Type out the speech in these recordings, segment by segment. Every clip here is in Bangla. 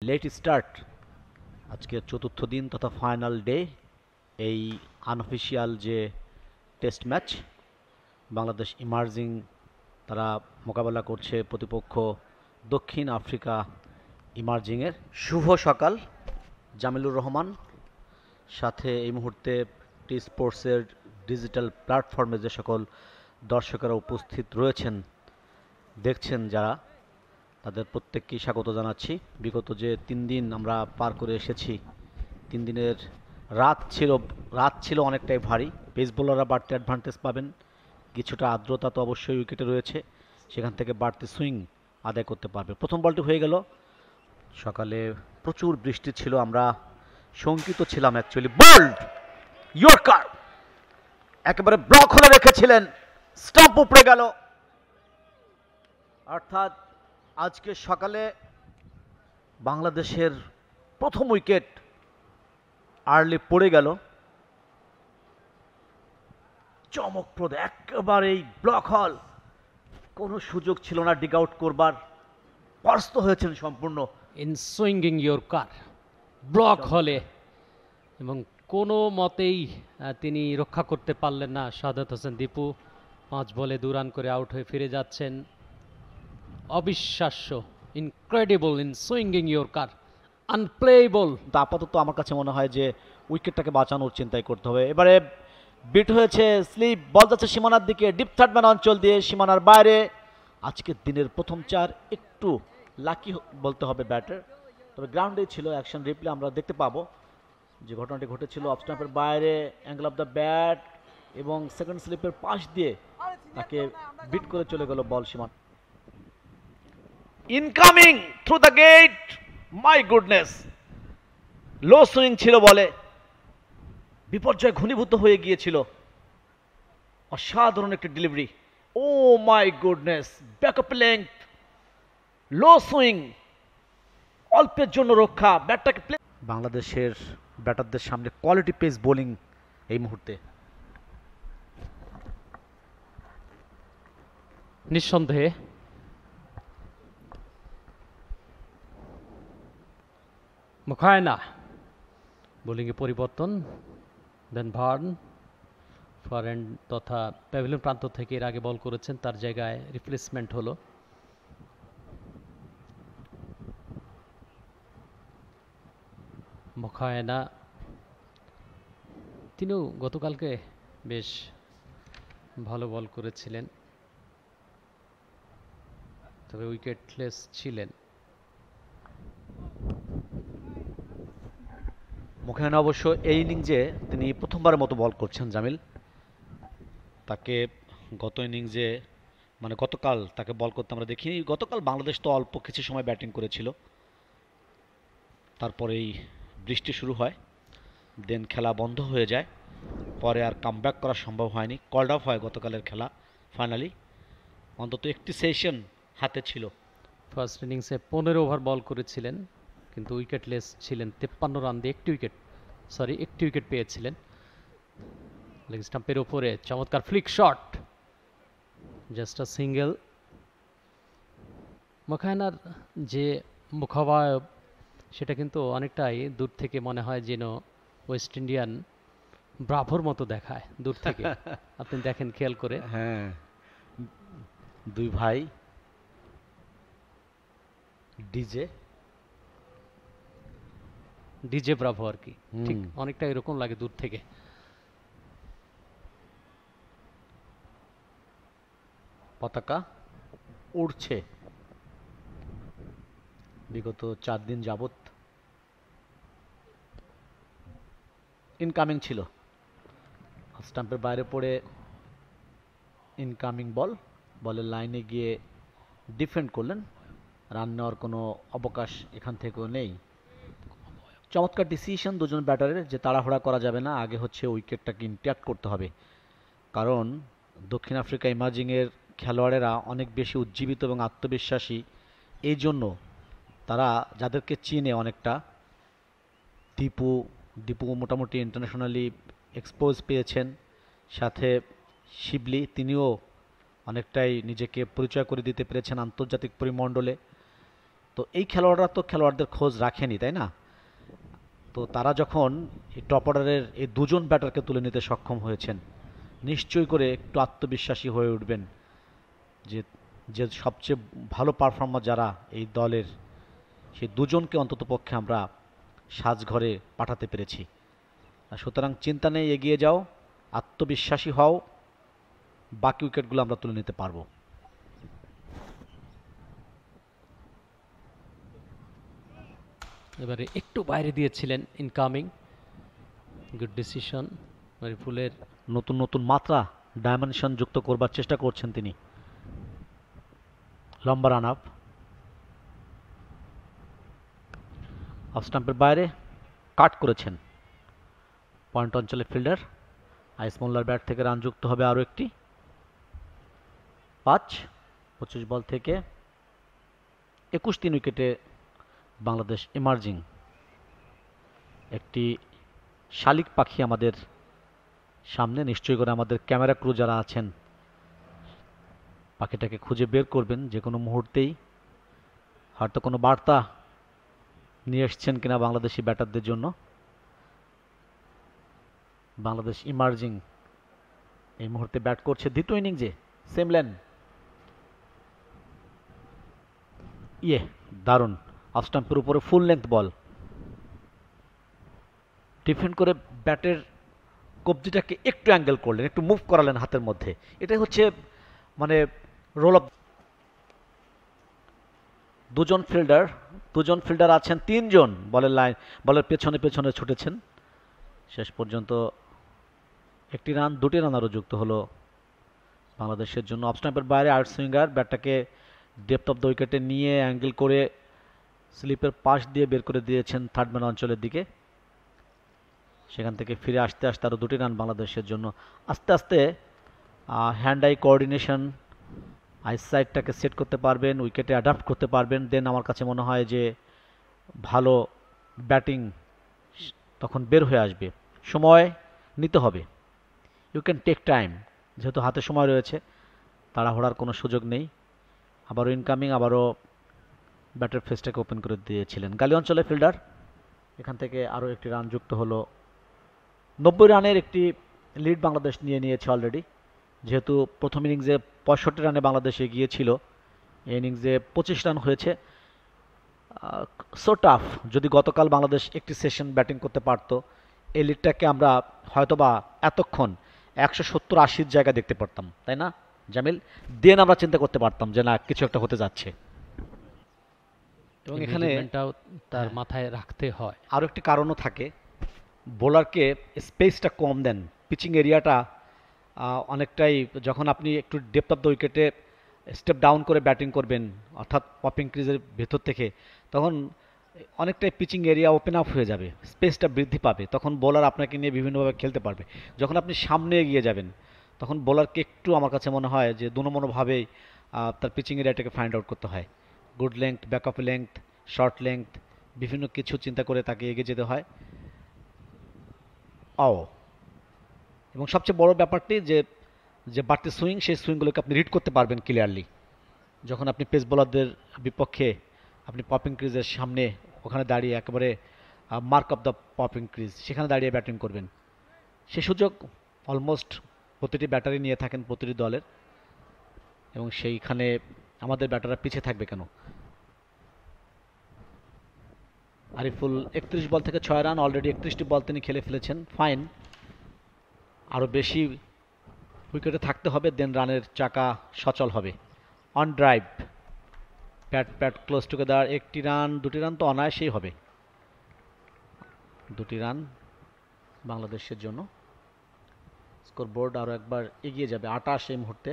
Let start. আজকে চতুর্থ দিন তথা ফাইনাল ডে এই আনঅফিসিয়াল যে টেস্ট ম্যাচ। বাংলাদেশ ইমার্জিং তারা মোকাবেলা করছে প্রতিপক্ষ দক্ষিণ আফ্রিকা ইমার্জিংয়ের। শুভ সকাল, জামিলুর রহমান। সাথে এই মুহূর্তে টি স্পোর্টসের ডিজিটাল প্ল্যাটফর্মে যে সকল দর্শকেরা উপস্থিত রয়েছেন, দেখছেন যারা, তাদের প্রত্যেককেই স্বাগত জানাচ্ছি। বিগত যে 3 দিন আমরা পার করে এসেছি, 3 দিনের রাত ছিল অনেকটাই ভারী। পেস বোলাররা বাড়তি অ্যাডভান্টেজ পাবেন, কিছুটা আর্দ্রতা তো অবশ্যই উইকেটে রয়েছে, সেখান থেকে বাড়তি সুইং আদায় করতে পারবে। প্রথম বলটি হয়ে গেল। সকালে প্রচুর বৃষ্টি ছিল, আমরা শঙ্কিত ছিলাম অ্যাকচুয়ালি। বোল্ড ইয়র্কার একেবারে ব্লক হলে রেখেছিলেন, স্টাম্প উপড়ে গেল। অর্থাৎ আজকে সকালে বাংলাদেশের প্রথম উইকেট আর্লি পড়ে গেল। চমকপ্রদ একেবারেই ব্লক হল, কোনো সুযোগ ছিল না ডিগ আউট করবার, পরাস্ত হয়েছেন সম্পূর্ণ। ইন সুইঙ্গিং ইয়র্কার ব্লক হলে, এবং কোনো মতেই তিনি রক্ষা করতে পারলেন না। শাহাদাত হোসেন দীপু 5 বলে 2 রান করে আউট হয়ে ফিরে যাচ্ছেন। অবিশ্বাস্য, incredible in swinging yorker, unplayable. আপাতত আমার কাছে মনে হয় যে উইকেটটাকে বাঁচানোর চিন্তাই করতে হবে। এবারে বিট হয়েছে, স্লিপ বল যাচ্ছে সীমানার দিকে, ডিপ থার্ড ম্যান অঞ্চল দিয়ে সীমানার বাইরে। আজকের দিনের প্রথম 4 একটু লাকি বলতে হবে ব্যাটার, তবে গ্রাউন্ডেই ছিল। অ্যাকশন রিপ্লে আমরা দেখতে পাবো যে ঘটনাটি ঘটেছিল অফ স্টাম্পের বাইরে, অ্যাঙ্গেল অফ দ্য ব্যাট এবং সেকেন্ড স্লিপের পাশ দিয়ে তাকে বিট করে চলে গেল বল সীমানা। Incoming through the gate, my goodness, low swing ছিল বলে, বিপর্যয় ঘনীভূত হয়ে গিয়েছিল। অসাধারণ একটি delivery, oh my goodness, backup length, low swing, অল্পের জন্য রক্ষা, ব্যাটটাকে প্লে। বাংলাদেশের ব্যাটারদের সামনে কোয়ালিটি পেস বোলিং এই মুহূর্তে। নিঃসন্দেহে মুখায়না বোলিংয়ে পরিবর্তন। দেন ভার্ন ফরেন তথা প্যাভিলিয়ন প্রান্ত থেকে এর আগে বল করেছেন, তার জায়গায় রিপ্লেসমেন্ট হলো। মুখায়না তিনিও গতকালকে বেশ ভালো বল করেছিলেন, তবে উইকেটলেস ছিলেন। মুখায়না অবশ্য এই ইনিংসে তিনি প্রথমবারের মতো বল করছেন জামিল। তাকে গত ইনিংসে মানে গতকাল তাকে বল করতে আমরা দেখিনি। গতকাল বাংলাদেশ তো অল্প কিছু সময় ব্যাটিং করেছিল, তারপরেই বৃষ্টি শুরু হয়, দেন খেলা বন্ধ হয়ে যায়, পরে আর কামব্যাক করা সম্ভব হয়নি। কল্ড অফ হয় গতকালের খেলা ফাইনালি। অন্তত একটি সেশন হাতে ছিল। ফার্স্ট ইনিংসে 15 ওভার বল করেছিলেন, কিন্তু উইকেটলেস ছিলেন। 53 রান দিয়ে একটি উইকেট পেয়েছিলেন। লেগ স্টাম্পের উপরে চমৎকার flick shot, just a single. মুখায়নার যে মুখাবয়ব সেটা কিন্তু অনেকটাই দূর থেকে মনে হয় যেন ওয়েস্ট ইন্ডিয়ান ব্রাভোর মতো দেখায় দূর থেকে। আপনি দেখেন খেয়াল করে। হ্যাঁ, দুই ভাই ডিজে ব্রাভো আর কি, ঠিক অনেকটা এরকম লাগে দূর থেকে। পতাকা উড়ছে বিগত 4 দিন যাবত। ইনকামিং ছিল, স্টাম্পের বাইরে পড়ে ইনকামিং বল, বলের লাইনে গিয়ে ডিফেন্ড করলেন। রান নেওয়ার কোনো অবকাশ এখান থেকেও নেই। চমৎকার ডিসিশন দুজন ব্যাটারের, যে তাড়াহুড়া করা যাবে না, আগে হচ্ছে উইকেটটাকে ইনট্যাক্ট করতে হবে। কারণ দক্ষিণ আফ্রিকা ইমার্জিংয়ের খেলোয়াড়েরা অনেক বেশি উজ্জীবিত এবং আত্মবিশ্বাসী। এই জন্য তারা যাদেরকে চিনে অনেকটা, দীপু মোটামুটি ইন্টারন্যাশনালি এক্সপোজ পেয়েছেন, সাথে শিবলি তিনিও অনেকটাই নিজেকে পরিচয় করে দিতে পেরেছেন আন্তর্জাতিক পরিমণ্ডলে। তো এই খেলোয়াড়রা তো খেলোয়াড়দের খোঁজ রাখেনি, তাই না? তো তারা যখন এই টপ অর্ডারের এই দুজন ব্যাটারকে তুলে নিতে সক্ষম হয়েছেন, নিশ্চয়ই করে একটু আত্মবিশ্বাসী হয়ে উঠবেন যে যে সবচেয়ে ভালো পারফর্মার যারা এই দলের, সেই দুজনকে অন্ততপক্ষে আমরা সাজঘরে পাঠাতে পেরেছি। সুতরাং চিন্তা নেই, এগিয়ে যাও, আত্মবিশ্বাসী হও, বাকি উইকেটগুলো আমরা তুলে নিতে পারবো। এবারে একটু বাইরে দিয়েছিলেন, ইনকামিং, গুড ডিসিশন আরিফুলের। নতুন নতুন মাত্রা, ডাইমেনশন যুক্ত করবার চেষ্টা করছেন তিনি। লম্বা রান আপ, অফ স্টাম্পের বাইরে কাট করেছেন পয়েন্ট অঞ্চলে ফিল্ডার। আইস মোল্লার ব্যাট থেকে রান যুক্ত হবে আরও একটি। 25 বল থেকে 21 উইকেটে বাংলাদেশ ইমার্জিং। একটি শালিক পাখি আমাদের সামনে, নিশ্চয়ই করে আমাদের ক্যামেরা ক্রু যারা আছেন পাখিটাকে খুঁজে বের করবেন যে কোনো মুহূর্তেই। হয়তো কোনো বার্তা নিয়ে এসছেন কিনা বাংলাদেশি ব্যাটারদের জন্য। বাংলাদেশ ইমার্জিং এই মুহূর্তে ব্যাট করছে দ্বিতীয় ইনিংসে, সেম লেন। দারুণ, অফ স্টাম্পের উপরে ফুল লেন্থ বল। ডিফেন্ড করে ব্যাটের কবজিটাকে একটু অ্যাঙ্গেল করলেন, একটু মুভ করালেন হাতের মধ্যে। এটাই হচ্ছে মানে রোল অফ। দুজন ফিল্ডার আছেন, তিনজন বলের পেছনে পেছনে ছুটেছেন। শেষ পর্যন্ত একটি রান, দুটি রান আরও যুক্ত হলো বাংলাদেশের জন্য। অফ স্টাম্পের বাইরে out swinger ব্যাটটাকে depth of the উইকেটে নিয়ে অ্যাঙ্গেল করে স্লিপের পাশ দিয়ে বের করে দিয়েছেন থার্ড ম্যান অঞ্চলের দিকে। সেখান থেকে ফিরে আসতে আসতে আরও দুটি রান বাংলাদেশের জন্য। আস্তে আস্তে হ্যান্ড আই কোঅর্ডিনেশন, আইসাইটটাকে সেট করতে পারবেন, উইকেটে অ্যাডাপ্ট করতে পারবেন, দেন আমার কাছে মনে হয় যে ভালো ব্যাটিং তখন বের হয়ে আসবে। সময় নিতে হবে, ইউ ক্যান টেক টাইম, যেহেতু হাতে সময় রয়েছে, তাড়াহুড়ার কোনো সুযোগ নেই। আবারও ইনকামিং, আবারও ব্যাটের ফেসটাকে ওপেন করে দিয়েছিলেন গালি অঞ্চলে ফিল্ডার। এখান থেকে আরও একটি রান যুক্ত হলো। 90 রানের একটি লিড বাংলাদেশ নিয়ে নিয়েছে অলরেডি, যেহেতু প্রথম ইনিংসে 65 রানে বাংলাদেশ এগিয়ে ছিল, এই ইনিংসে 25 রান হয়েছে। সো টাফ, যদি গতকাল বাংলাদেশ একটি সেশন ব্যাটিং করতে পারতো, এই লিডটাকে আমরা হয়তোবা এতক্ষণ 170-80 জায়গা দেখতে পারতাম, তাই না জামিল? দেন আমরা চিন্তা করতে পারতাম যে না, কিছু একটা হতে যাচ্ছে। এবং এখানে তার মাথায় রাখতে হয়। আরও একটি কারণও থাকে, বোলারকে স্পেসটা কম দেন, পিচিং এরিয়াটা অনেকটাই, যখন আপনি একটু ডেপথ অফ দ্য উইকেটে স্টেপ ডাউন করে ব্যাটিং করবেন, অর্থাৎ পপিং ক্রিজের ভেতর থেকে, তখন অনেকটাই পিচিং এরিয়া ওপেন আপ হয়ে যাবে, স্পেসটা বৃদ্ধি পাবে, তখন বোলার আপনাকে নিয়ে বিভিন্নভাবে খেলতে পারবে। যখন আপনি সামনে এগিয়ে যাবেন, তখন বোলারকে একটু, আমার কাছে মনে হয় যে দোনোমনোভাবেই তার পিচিং এরিয়াটাকে ফাইন্ড আউট করতে হয়। Good length, backup length, short length, বিভিন্ন কিছু চিন্তা করে তাকে এগিয়ে যেতে হয়। এবং সবচেয়ে বড় ব্যাপারটি যে যে বাড়তি সুইং, সেই সুইংগুলোকে আপনি রিড করতে পারবেন ক্লিয়ারলি। যখন আপনি পেস বোলারদের বিপক্ষে আপনি পপিং ক্রিজের সামনে ওখানে দাঁড়িয়ে, একেবারে mark off the popping crease, সেখানে দাঁড়িয়ে ব্যাটিং করবেন, সে সুযোগ অলমোস্ট প্রতিটি ব্যাটারি নিয়ে থাকেন প্রতিটি দলের, এবং সেইখানে আমাদের ব্যাটাররা পিছিয়ে থাকবে কেন? আরিফুল 31 বল থেকে 6 রান, অলরেডি 31টি বল তিনি খেলে ফেলেছেন, ফাইন। আরও বেশি উইকেটে থাকতে হবে, দেন রানের চাকা সচল হবে। On drive, Pat close together, একটি রান, দুটি রান তো অনায়াসেই হবে। দুটি রান বাংলাদেশের জন্য। স্কোর বোর্ড আরও একবার এগিয়ে যাবে, 28 এই মুহূর্তে।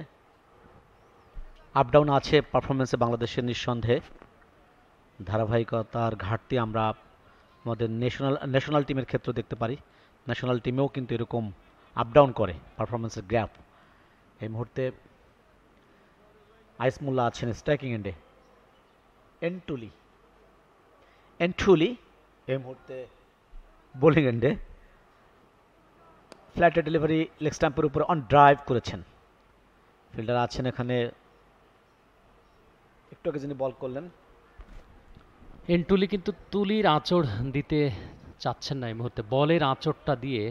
আপ ডাউন আছে পারফরমেন্সে বাংলাদেশের নিঃসন্দেহে, ধারাবাহিকতার ঘাটতি আমরা আমাদের ন্যাশনাল টিমের ক্ষেত্রে দেখতে পারি। ন্যাশনাল টিমেও কিন্তু এরকম আপ ডাউন করে পারফরমেন্সের গ্যাপ। এই মুহূর্তে আইস মোল্লা আছেন স্ট্রাইকিং এন্ডে, এন্টুলি এই মুহূর্তে বোলিং এন্ডে। ফ্ল্যাটে ডেলিভারি, লেগ স্ট্যাম্পের উপরে অন ড্রাইভ করেছেন। ফিল্ডার আছেন এখানে, একটু আগে যিনি বল করলেন এন্টুলি কিন্তু তুলির আঁচড় দিতে চাচ্ছেন না এই মুহূর্তে, বলের আঁচড়টা দিয়ে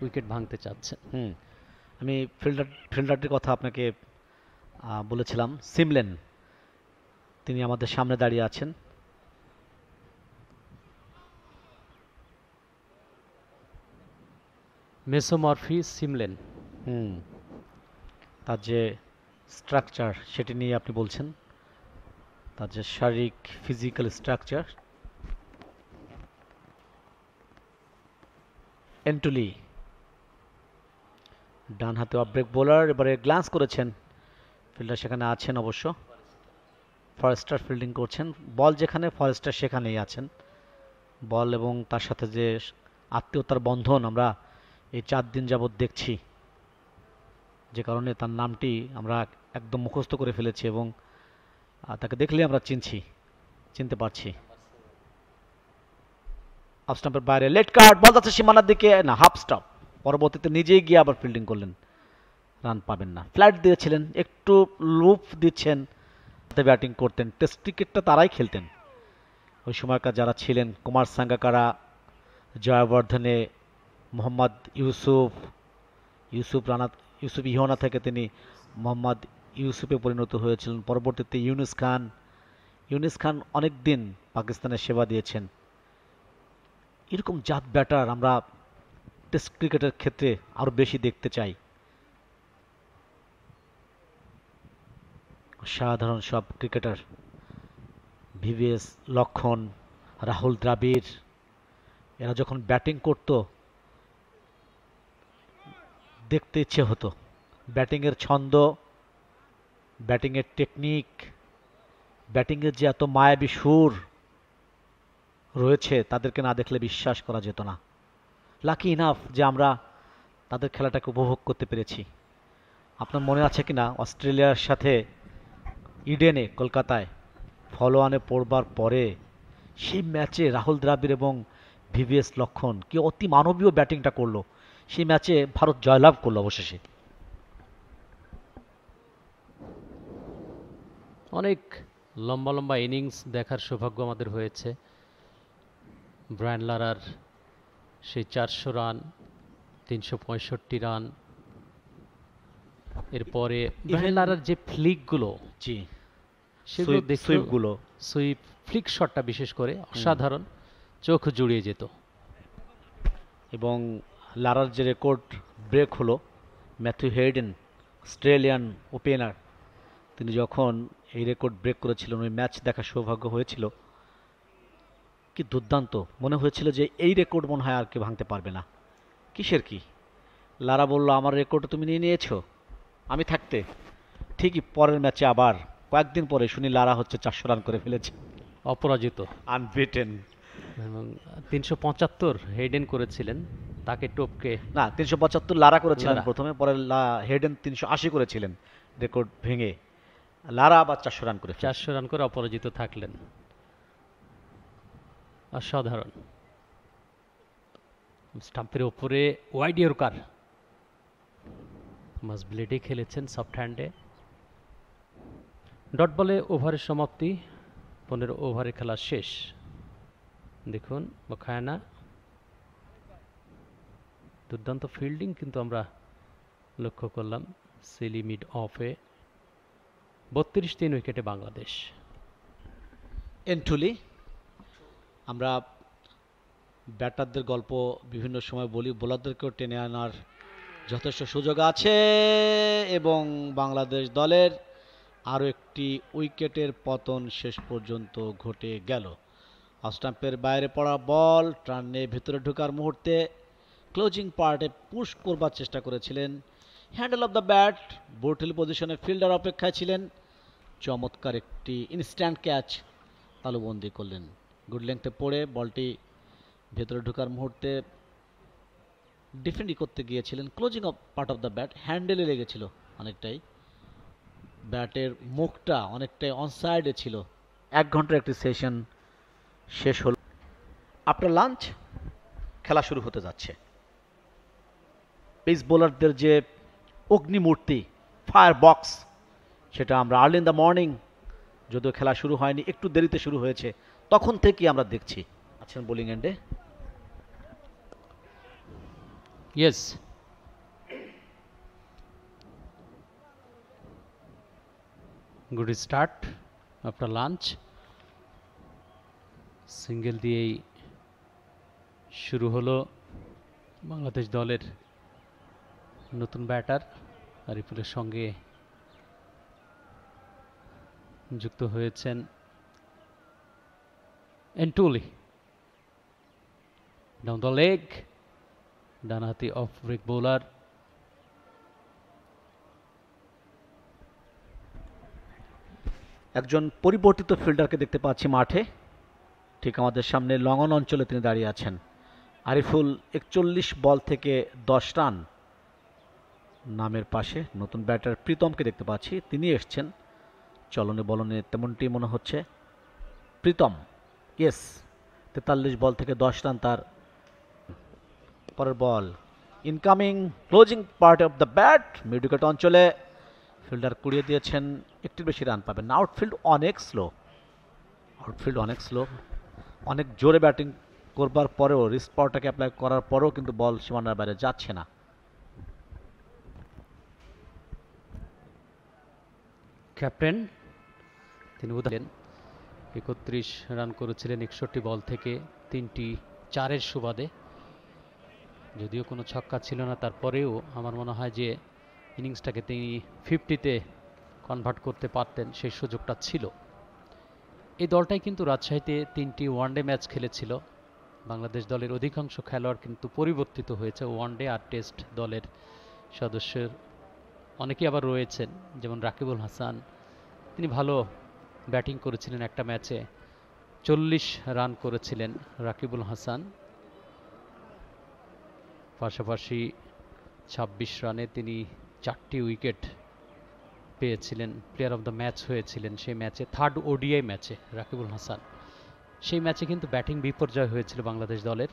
উইকেট ভাঙতে চাচ্ছেন। হুম, আমি ফিল্ডারটির কথা আপনাকে বলেছিলাম, সিমলেন, তিনি আমাদের সামনে দাঁড়িয়ে আছেন। মেসোমরফি সিমলেন। হুম, তার যে স্ট্রাকচার সেটি নিয়ে আপনি বলছেন, তার যে শারীরিক ফিজিক্যাল স্ট্রাকচার। এন্টুলি ডান হাতে অফ ব্রেক বোলার, এবারে গ্লান্স করেছেন, ফিল্ডার সেখানে আছেন অবশ্য, ফরেস্টার ফিল্ডিং করছেন, বল যেখানে ফরেস্টার সেখানেই আছেন। বল এবং তার সাথে যে আত্মীয়তার বন্ধন আমরা এই 4 দিন যাবৎ দেখছি, যে কারণে তার নামটি আমরা একদম মুখস্থ করে ফেলেছি এবং তাকে দেখলেই আমরা চিনতে পারছি। হাফ স্টাম্পের বাইরে লেট কার্ড, বল যাচ্ছে সীমানার দিকে, না হাফ স্টপ, পরবর্তীতে নিজেই গিয়ে আবার ফিল্ডিং করলেন, রান পাবেন না। ফ্ল্যাট দিয়েছিলেন, একটু লুপ দিচ্ছেন, ব্যাটিং করতেন, টেস্ট ক্রিকেটটা তারাই খেলতেন ওই সময়কার যারা ছিলেন, কুমার সাঙ্গাকারা, জয়াবর্ধনে, মোহাম্মদ ইউসুফ ইহনা থেকে তিনি মোহাম্মদ ইউসুফে পরিণত হয়েছিলেন, পরবর্তীতে ইউনিস খান অনেক দিন পাকিস্তানের সেবা দিয়েছেন। এরকম জাত ব্যাটার আমরা টেস্ট ক্রিকেটের ক্ষেত্রে আরো বেশি দেখতে চাই। সাধারণ সব ক্রিকেটার, ভিভিএস লক্ষণ, রাহুল দ্রাবিড়, এরা যখন ব্যাটিং করত দেখতে ইচ্ছে হতো। ব্যাটিংয়ের ছন্দ, ব্যাটিংয়ের টেকনিক, ব্যাটিংয়ের যে এত মায়াবী সুর রয়েছে, তাদেরকে না দেখলে বিশ্বাস করা যেত না। লাকি ইনাফ যে আমরা তাদের খেলাটাকে উপভোগ করতে পেরেছি। আপনার মনে আছে কিনা অস্ট্রেলিয়ার সাথে ইডেনে, কলকাতায় ফলোয়ানে পড়বার পরে সেই ম্যাচে রাহুল দ্রাবিড় এবং ভিভিএস লক্ষণ কি অতি মানবীয় ব্যাটিংটা করলো, সেই ম্যাচে ভারত জয়লাভ করলো অবশেষে। অনেক লম্বা লম্বা ইনিংস দেখার সৌভাগ্য আমাদের হয়েছে। ব্রায়ান লারার সেই 400 রান, 365 রান, এরপরে ব্রায়ান লারার যে ফ্লিকগুলো, জি, সেগুলো সুইপগুলো, সুইপ ফ্লিক শটটা বিশেষ করে অসাধারণ, চোখ জুড়িয়ে যেত। এবং লারার যে রেকর্ড ব্রেক হলো, ম্যাথিউ হেইডেন, অস্ট্রেলিয়ান ওপেনার, তিনি যখন এই রেকর্ড ব্রেক করেছিলেন, ওই ম্যাচ দেখার সৌভাগ্য হয়েছিল। কি দুর্দান্ত মনে হয়েছিল যে এই রেকর্ড মনে হয় আর কেউ ভাঙতে পারবে না। কিসের কি, লারা বলল আমার রেকর্ড তুমি নিয়ে নিয়েছো আমি থাকতে। ঠিকই পরের ম্যাচে আবার কয়েকদিন পরে শুনি লারা হচ্ছে 400 রান করে ফেলেছে, অপরাজিত, আনবিটেন। এবং 375 হেডেন করেছিলেন, তাকে টপকে। না, 375 লারা করেছিলেন লারা। প্রথমে, পরে হেডেন 380 করেছিলেন রেকর্ড ভেঙে। লারা আবার 400 রান করে 400 রান করে অপরাজিত থাকলেন। অসাধারণ। স্টাম্পের উপরে ওয়াইড ইয়র্কার, মাস ব্লেডে খেলেছেন, সফট হ্যান্ডে। ডট বলে ওভারের সমাপ্তি, 15 ওভারে খেলা শেষ। দেখুন বখায়না, দুর্দান্ত ফিল্ডিং কিন্তু আমরা লক্ষ্য করলাম। সিলি মিড অফে 32 উইকেটে বাংলাদেশ। এন্টুলি, আমরা ব্যাটারদের গল্প বিভিন্ন সময় বলি, বোলারদেরকেও টেনে আনার যথেষ্ট সুযোগ আছে এবং বাংলাদেশ দলের আরও একটি উইকেটের পতন শেষ পর্যন্ত ঘটে গেল। অফ স্টাম্পের বাইরে পড়া বল, টার্নে ভেতরে ঢোকার মুহূর্তে ক্লোজিং পার্টে পুশ করবার চেষ্টা করেছিলেন, handle of the bat, board পজিশনে ফিল্ডার অপেক্ষায় ছিলেন, চমৎকার একটি ইনস্ট্যান্ট ক্যাচ তালুবন্দি করলেন। গুড লেংথে পড়ে বলটি ভেতরে ঢোকার মুহূর্তে ডিফেন্ডই করতে গিয়েছিলেন, closing of part of the bat, হ্যান্ডেলে লেগেছিল অনেকটাই, ব্যাটের মুখটা অনেকটাই অনসাইডে ছিল। 1 ঘন্টার একটি সেশন শেষ হল। আফটার লাঞ্চ খেলা শুরু হতে যাচ্ছে। পেস বোলারদের যে অগ্নিমূর্তি, ফায়ার বক্স, সেটা আমরা আর্লি ইন দ্য মর্নিং, যদিও খেলা শুরু হয়নি, একটু দেরিতে শুরু হয়েছে, তখন থেকেই আমরা দেখছি। আছেন বোলিং এন্ডে। Yes, good start after lunch. Single দিয়েই শুরু হলো বাংলাদেশ দলের নতুন ব্যাটার আরিফুলের সঙ্গে যুক্ত হয়েছেন এন্টুলি। ডাউন দ্য লেগ, ডানহাতি অফ ব্রেক বোলার। একজন পরিবর্তিত ফিল্ডারকে দেখতে পাচ্ছি মাঠে, ঠিক আমাদের সামনে লং অন অঞ্চলে তিনি দাঁড়িয়ে আছেন। আরিফুল 41 বল থেকে 10 রান নামের পাশে নতুন ব্যাটার প্রীতমকে দেখতে পাচ্ছি, তিনি এসছেন চলনে বলনে তেমনটি মনে হচ্ছে। প্রীতম, ইয়েস, 43 বল থেকে 10 রান তার। পরের ball incoming, closing part of the bat, mid wicket অঞ্চলে ফিল্ডার কুড়িয়ে দিয়েছেন, একটির বেশি রান পাবেন না। আউটফিল্ড অনেক স্লো, অনেক জোরে ব্যাটিং করবার পরেও, রিস্ক পাওয়ারটাকে অ্যাপ্লাই করার পরেও কিন্তু বল সীমানার বাইরে যাচ্ছে না। ক্যাপ্টেন তিনি উদাহরণ 31 রান করেছিলেন 61 বল থেকে, 3টি 4-এর সুবাদে। যদিও কোনো ছক্কা ছিল না, তারপরেও আমার মনে হয় যে ইনিংসটাকে তিনি 50-তে কনভার্ট করতে পারতেন, সেই সুযোগটা ছিল। এই দলটাই কিন্তু রাজশাহীতে 3টি ওয়ানডে ম্যাচ খেলেছিল। বাংলাদেশ দলের অধিকাংশ খেলোয়াড় কিন্তু পরিবর্তিত হয়েছে, ওয়ানডে আর টেস্ট দলের সদস্যের অনেকেই আবার রয়েছেন, যেমন রাকিবুল হাসান, তিনি ভালো ব্যাটিং করেছিলেন একটা ম্যাচে, 40 রান করেছিলেন রাকিবুল হাসান। পাশাপাশি 26 রানে তিনি 4টি উইকেট পেয়েছিলেন, প্লেয়ার অফ দ্য ম্যাচ হয়েছিলেন সেই ম্যাচে, থার্ড ওডিআই ম্যাচে রাকিবুল হাসান। সেই ম্যাচে কিন্তু ব্যাটিং বিপর্যয় হয়েছিল বাংলাদেশ দলের।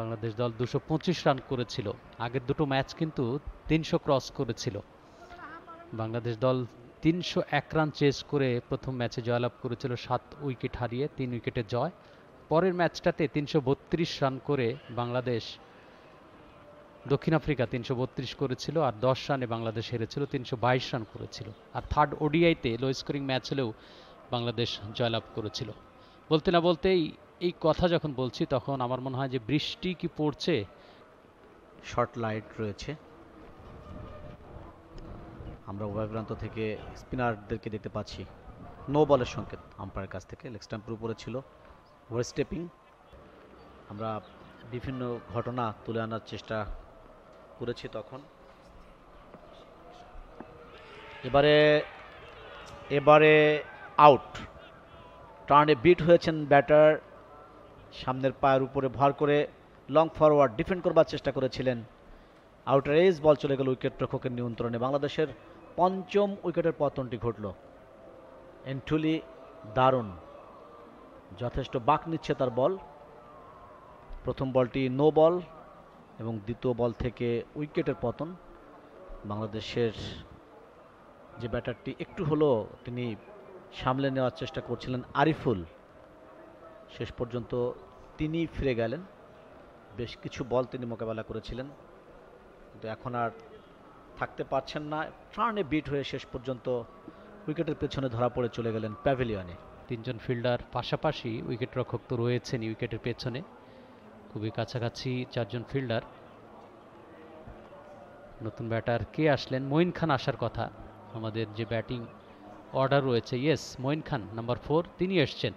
বাংলাদেশ দল 225 রান করেছিল, আগের দুটো ম্যাচ কিন্তু 300 ক্রস করেছিল। বাংলাদেশ দল 301 রান চেস করে প্রথম ম্যাচে জয়লাভ করেছিল, 7 উইকেট হারিয়ে 3 উইকেটে জয়। পরের ম্যাচটাতে 332 রান করে বাংলাদেশ দক্ষিণ আফ্রিকা 332 করেছিল, আর 10 রানে বাংলাদেশ হেরেছিল, 322 রান করেছিল। আর থার্ড ওডিআইতে লো স্কোরিং ম্যাচ হলেও বাংলাদেশ জয়লাভ করেছিল। বলতে না বলতেই এই কথা যখন বলছি, তখন আমার মনে হয় যে বৃষ্টি কি পড়ছে। শর্ট লাইট রয়েছে, আমরা উভয় প্রান্ত থেকে স্পিনারদেরকে দেখতে পাচ্ছি। নো বলের সংকেত আম্পায়ারের কাছ থেকে, লেগ স্ট্যাম্পের উপরে ছিল, ওভার স্টেপিং। আমরা বিভিন্ন ঘটনা তুলে আনার চেষ্টা করেছি তখন। এবারে আউট, টার্নে বিট হয়েছেন ব্যাটার, সামনের পায়ের উপরে ভর করে লং ফরওয়ার্ড ডিফেন্ড করবার চেষ্টা করেছিলেন। আউটার এজ বল চলে গেল উইকেট রক্ষকের নিয়ন্ত্রণে। বাংলাদেশের 5ম উইকেটের পতনটি ঘটল। এন্টুলি দারুণ, যথেষ্ট বাঁক নিচ্ছে তার বল। প্রথম বলটি নো বল এবং দ্বিতীয় বল থেকে উইকেটের পতন। বাংলাদেশের যে ব্যাটারটি একটু হলো তিনি সামলে নেওয়ার চেষ্টা করছিলেন, আরিফুল, শেষ পর্যন্ত তিনি ফিরে গেলেন। বেশ কিছু বল তিনি মোকাবেলা করেছিলেন, কিন্তু এখন আর থাকতে পারছেন না। টার্নে বিট হয়ে শেষ পর্যন্ত উইকেটের পেছনে ধরা পড়ে চলে গেলেন প্যাভিলিয়নে। 3জন ফিল্ডার, পাশাপাশি উইকেট রক্ষক তো রয়েছেন উইকেটের পেছনে, খুবই কাছাকাছি 4জন ফিল্ডার। নতুন ব্যাটার কে আসলেন? মঈন খান আসার কথা, আমাদের যে ব্যাটিং অর্ডার রয়েছে। ইয়েস, মঈন খান নাম্বার 4 তিনি এসছেন,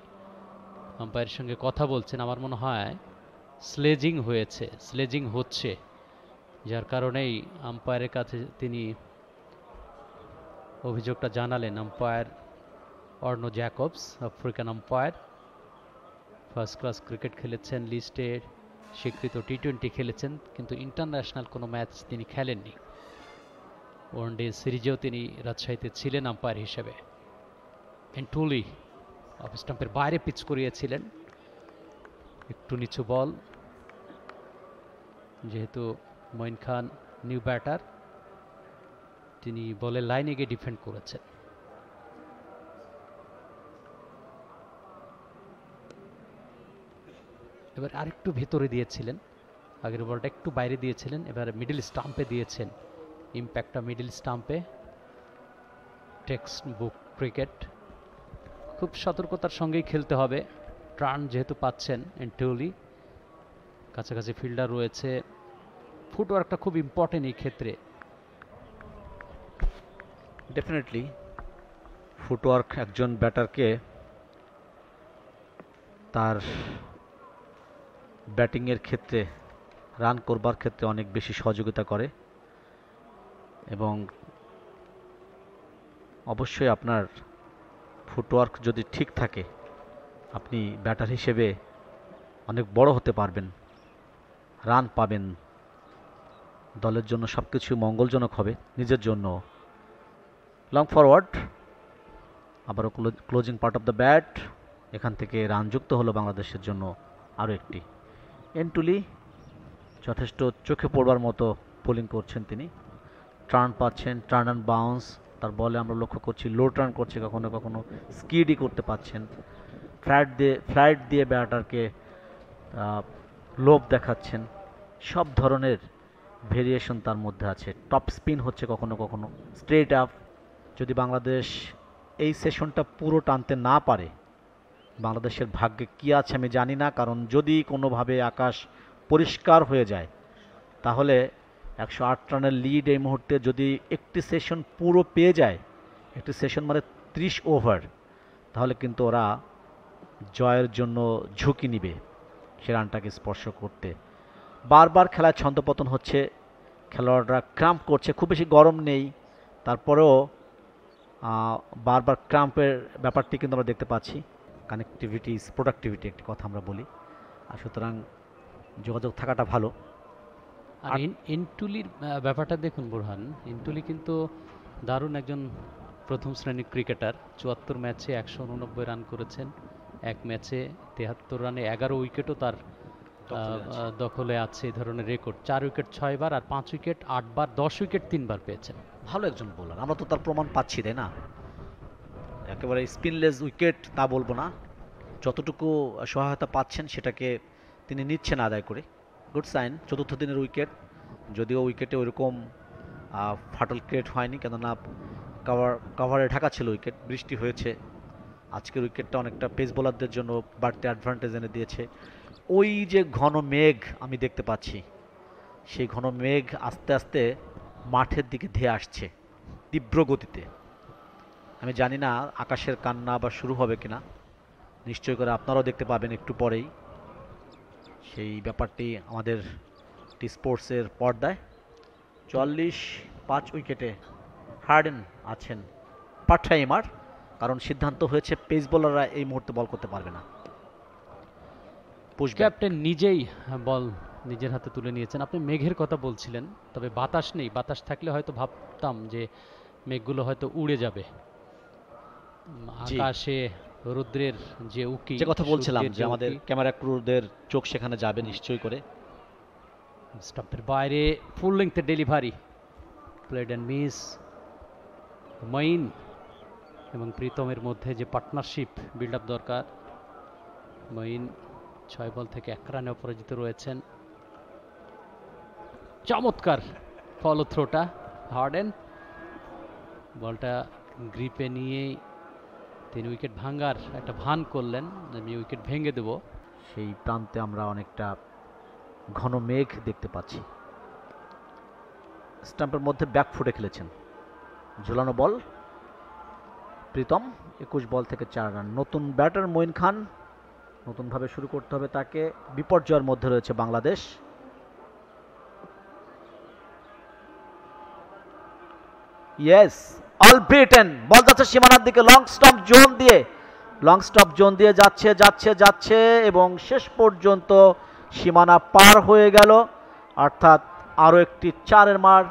আম্পায়ারের সঙ্গে কথা বলছেন। আমার মনে হয় স্লেজিং হচ্ছে, যার কারণেই আম্পায়ারের কাছে তিনি অভিযোগটা জানালেন। Umpire Arno Jacobs, African umpire, first class cricket খেলেছেন, লিস্টে স্বীকৃত টি20 খেলেছেন, কিন্তু ইন্টারন্যাশনাল কোনো ম্যাচ তিনি খেলেননি। ওয়ানডে সিরিজেও তিনি রাজশাহীতে ছিলেন আম্পায়ার হিসেবে। এন্টুলি অফ স্টাম্পের বাইরে পিচ করিয়েছিলেন, একটু নিচু বল। যেহেতু মঈন খান নিউ ব্যাটার, তিনি বলের লাইনে গিয়ে ডিফেন্ড করেছেন। এবার আরেকটু ভেতরে দিয়েছিলেন, আগের বলটা একটু বাইরে দিয়েছিলেন, এবার মিডল স্টাম্পে দিয়েছেন। ইম্প্যাক্টটা মিডল স্টাম্পে। টেক্সট বুক ক্রিকেট, খুব সতর্কতার সঙ্গেই খেলতে হবে। টার্ন যেহেতু পাচ্ছেন এন্টুলি, কাছাকাছি ফিল্ডার রয়েছে, ফুটওয়ার্কটা খুব ইম্পর্টেন্ট এই ক্ষেত্রে। ডেফিনেটলি ফুটওয়ার্ক একজন ব্যাটারকে তার ব্যাটিংয়ের ক্ষেত্রে, রান করবার ক্ষেত্রে অনেক বেশি সহযোগিতা করে এবং অবশ্যই আপনার ফুটওয়ার্ক যদি ঠিক থাকে আপনি ব্যাটার হিসেবে অনেক বড় হতে পারবেন, রান পাবেন, দলের জন্য সব কিছু মঙ্গলজনক হবে, নিজের জন্য। লং ফরওয়ার্ড, আবারও closing part of the bat, এখান থেকে রান যুক্ত হলো বাংলাদেশের জন্য আরও একটি। এন্টুলি যথেষ্ট চোখে পড়বার মতো বোলিং করছেন তিনি, টার্ন পাচ্ছেন, টার্ন অ্যান্ড বাউন্স, তার বলে আমরা লক্ষ্য করছি লো টার্ন করছে, কখনো কখনো স্কিডই করতে পাচ্ছেন, ফ্লাইট দিয়ে ব্যাটারকে লোভ দেখাচ্ছেন, সব ধরনের ভেরিয়েশন তার মধ্যে আছে। টপ স্পিন হচ্ছে কখনো কখনো, স্ট্রেট আপ। যদি বাংলাদেশ এই সেশনটা পুরো টানতে না পারে, বাংলাদেশের ভাগ্যে কী আছে আমি জানি না, কারণ যদি কোনোভাবে আকাশ পরিষ্কার হয়ে যায় তাহলে 108 রানের লিড এই মুহূর্তে যদি একটি সেশন পুরো পেয়ে যায়, একটি সেশন মানে 30 ওভার, তাহলে কিন্তু ওরা জয়ের জন্য ঝুঁকি নিবে সে রানটাকে স্পর্শ করতে। বারবার খেলায় ছন্দপতন হচ্ছে, খেলোয়াড়রা ক্রাম্প করছে, খুব বেশি গরম নেই, তারপরেও বারবার ক্রাম্পের ব্যাপারটি কিন্তু আমরা দেখতে পাচ্ছি। কানেক্টিভিটি ইজ প্রোডাক্টিভিটি একটি কথা আমরা বলি, আর সুতরাং যোগাযোগ থাকাটা ভালো। আর এন্টুলির ব্যাপারটা দেখুন বুরহান, এন্টুলি কিন্তু দারুণ একজন প্রথম শ্রেণীর ক্রিকেটার। 74 ম্যাচে 189 রান করেছেন, এক ম্যাচে 73 রানে 11 উইকেটও তার দখলে আছে। এই ধরনের রেকর্ড, 4 উইকেট 6 বার আর 5 উইকেট 8 বার, 10 উইকেট 3 বার পেয়েছেন। ভালো একজন বোলার, আমরা তো তার প্রমাণ পাচ্ছি, তাই না? একেবারে স্পিনলেস উইকেট তা বলবো না, যতটুকু সহায়তা পাচ্ছেন সেটাকে তিনি নিচ্ছেন আদায় করে, গুড সাইন। চতুর্থ দিনের উইকেট, যদিও উইকেটে ওইরকম ফাটল ক্রিয়েট হয়নি, কেননা কভারে ঢাকা ছিল উইকেট, বৃষ্টি হয়েছে। আজকের উইকেটটা অনেকটা পেস বোলারদের জন্য বাড়তি অ্যাডভান্টেজ এনে দিয়েছে। ওই যে ঘন মেঘ আমি দেখতে পাচ্ছি, সেই ঘন মেঘ আস্তে আস্তে মাঠের দিকে ধেয়ে আসছে তীব্র গতিতে। আমি জানি না আকাশের কান্না আবার শুরু হবে কিনা, নিশ্চয় করে আপনারাও দেখতে পাবেন একটু পরেই সেই ব্যাপারটি আমাদের টি স্পোর্টসের পর্দায়। 44-5 উইকেটে হার্ডেন আছেন পার্ট টাইমার, কারণ সিদ্ধান্ত হয়েছে পেস বোলাররা এই মুহূর্তে বল করতে পারবে না। ক্যাপ্টেন নিজেই বল নিজের হাতে তুলে নিয়েছেন। আপনি মেঘের কথা বলছিলেন, তবে বাতাস নেই, বাতাস থাকলে হয়তো ভাবতাম যে মেঘগুলো হয়তো উড়ে যাবে আকাশে। রুদ্রের যে উকি, যে কথা বলছিলাম যে আমাদের ক্যামেরা ক্রুদের চোখ সেখানে যাবে নিশ্চয়ই করে। স্টাম্পের বাইরে ফুল লেংথের delivery, played and miss. Moeen এবং প্রীতমের মধ্যে যে পার্টনারশিপ বিল্ড আপ দরকার। মঈন 6 বল থেকে 1 রানে অপরাজিত রয়েছেন। চমৎকার ফলো থ্রোটা, হার্ডেন বলটা গ্রিপে নিয়েই 3 উইকেট ভাঙার একটা ভান করলেন, আমি উইকেট ভেঙে দেব। সেই প্রান্তে আমরা অনেকটা ঘন মেঘ দেখতে পাচ্ছি। স্টাম্পের মধ্যে ব্যাকফুটে খেলেছেন, ঝুলানো বল। প্রীতম 21 বল থেকে 4 রান। নতুন ব্যাটার মঈন খান, নতুনভাবে শুরু করতে হবে তাকে। বিপর্যয়ের মধ্যে রয়েছে বাংলাদেশ। ইয়েস, অল ব্রিটেন বল যাচ্ছে সীমানার দিকে, লং স্টপ জোন দিয়ে যাচ্ছে যাচ্ছে যাচ্ছে এবং শেষ পর্যন্ত সীমানা পার হয়ে গেল, অর্থাৎ আরও একটি 4-এর মার।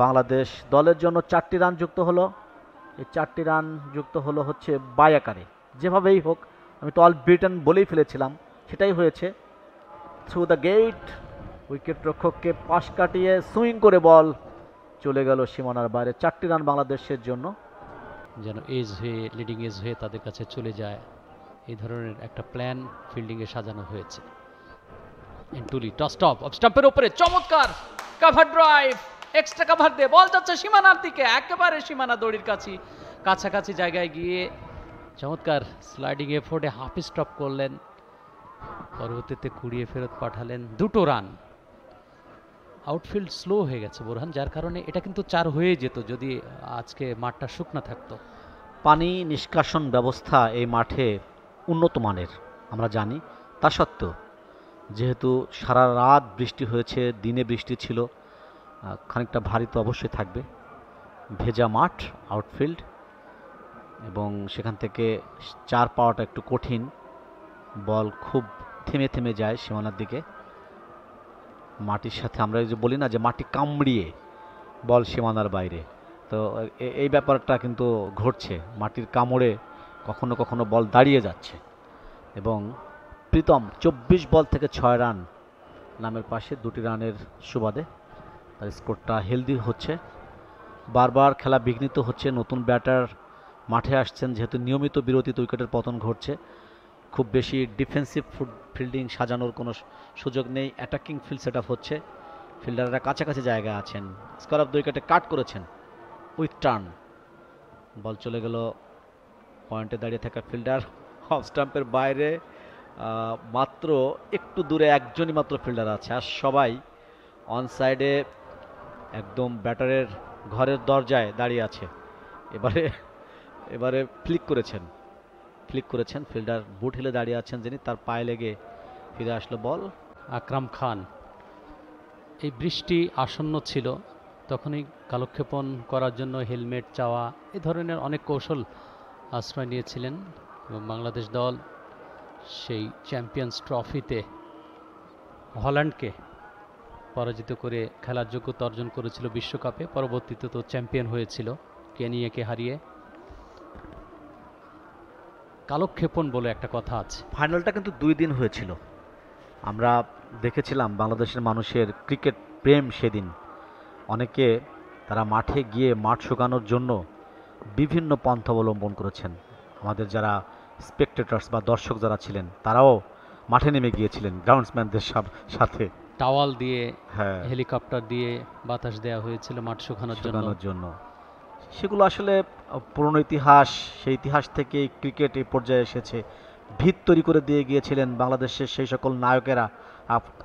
বাংলাদেশ দলের জন্য 4টি রান যুক্ত হলো। এই 4টি রান যুক্ত হলো হচ্ছে বাই আকারে, যেভাবেই হোক। আমি তো অল ব্রিটেন বলেই ফেলেছিলাম, সেটাই হয়েছে। থ্রু দ্য গেট, উইকেট রক্ষককে পাশ কাটিয়ে সুইং করে বল চলে গেল সীমানার বাইরে। 4টি রান বাংলাদেশের জন্য। যেন এজ হয়ে, লিডিং এজ হয়ে তাদের কাছে চলে যায়, এই ধরনের একটা প্ল্যান ফিল্ডিংয়ে সাজানো হয়েছে। এন্টুলি টস টপ অফ স্টাম্পের উপরে চমৎকার কভার ড্রাইভ, এক্সট্রা কভার দিয়ে বল যাচ্ছে সীমানার দিকে, একেবারে সীমানা দড়ির কাছাকাছি জায়গায় গিয়ে চমৎকার স্লাইডিং এফোর্টে হাফ স্টপ করলেন, পরবর্তীতে কুড়িয়ে ফেরত পাঠালেন। 2টো রান। আউটফিল্ড স্লো হয়ে গেছে বোরহান, যার কারণে এটা কিন্তু 4 হয়ে যেত যদি আজকে মাঠটা শুকনো থাকতো। পানি নিষ্কাশন ব্যবস্থা এই মাঠে উন্নত মানের আমরা জানি, তা সত্ত্বেও যেহেতু সারা রাত বৃষ্টি হয়েছে, দিনে বৃষ্টি ছিল, খানিকটা ভারী তো অবশ্যই থাকবে। ভেজা মাঠ, আউটফিল্ড, এবং সেখান থেকে 4 পাওয়াটা একটু কঠিন। বল খুব থেমে থেমে যায় সীমানার দিকে। মাটির সাথে আমরা যে বলি না যে মাটি কামড়িয়ে বল সীমানার বাইরে, তো এই ব্যাপারটা কিন্তু ঘটছে। মাটির কামড়ে কখনো কখনো বল দাঁড়িয়ে যাচ্ছে। এবং প্রীতম 24 বল থেকে 6 রান নামের পাশে 2টি রানের সুবাদে তার স্কোরটা হেলদি হচ্ছে। বারবার খেলা বিঘ্নিত হচ্ছে, নতুন ব্যাটার মাঠে আসছেন, যেহেতু নিয়মিত বিরতিতে উইকেটের পতন ঘটছে। খুব বেশি ডিফেন্সিভ ফিল্ডিং সাজানোর কোনো সুযোগ নেই। অ্যাটাকিং ফিল্ড সেট আপ হচ্ছে, ফিল্ডাররা কাছাকাছি জায়গায় আছেন। স্কোয়ার অফ দ্য উইকেটে কাট করেছেন উইথ টার্ন, বল চলে গেল পয়েন্টে দাঁড়িয়ে থাকা ফিল্ডার অফ স্টাম্পের বাইরে। মাত্র একটু দূরে একজনই মাত্র ফিল্ডার আছে, আর সবাই অন সাইডে একদম ব্যাটারের ঘরের দরজায় দাঁড়িয়ে আছে। এবারে ফ্লিক করেছেন ফিল্ডার, বুট হিলে দাঁড়িয়ে আছেন যিনি, তার পায়ে লেগে ফিরে আসলো বল। আকরাম খান। এই বৃষ্টি আসন্ন ছিল, তখনই কালক্ষেপণ করার জন্য হেলমেট চাওয়া, এ ধরনের অনেক কৌশল আশ্রয় নিয়েছিলেন এবং বাংলাদেশ দল সেই চ্যাম্পিয়ন্স ট্রফিতে হল্যান্ডকে পরাজিত করে খেলার যোগ্যতা অর্জন করেছিল বিশ্বকাপে। পরবর্তীতে তো চ্যাম্পিয়ন হয়েছিল কেনিয়াকে হারিয়ে। কালক্ষেপণ বলে একটা কথা আছে। ফাইনালটা কিন্তু 2 দিন হয়েছিল। আমরা দেখেছিলাম বাংলাদেশের মানুষের ক্রিকেট প্রেম সেদিন। অনেকে তারা মাঠে গিয়ে মাঠ শুকানোর জন্য বিভিন্ন পন্থা অবলম্বন করেছেন। আমাদের যারা স্পেকটেটার্স বা দর্শক যারা ছিলেন, তারাও মাঠে নেমে গিয়েছিলেন গ্রাউন্ডসম্যানদের সাথে। টাওয়াল দিয়ে, হ্যাঁ, হেলিকপ্টার দিয়ে বাতাস দেওয়া হয়েছিল মাঠ শুকানোর জন্য। সেগুলো আসলে পুরনো ইতিহাস, সেই ইতিহাস থেকেই ক্রিকেট এই পর্যায়ে এসেছে। ভিত তৈরি করে দিয়ে গিয়েছিলেন বাংলাদেশের সেই সকল নায়কেরা,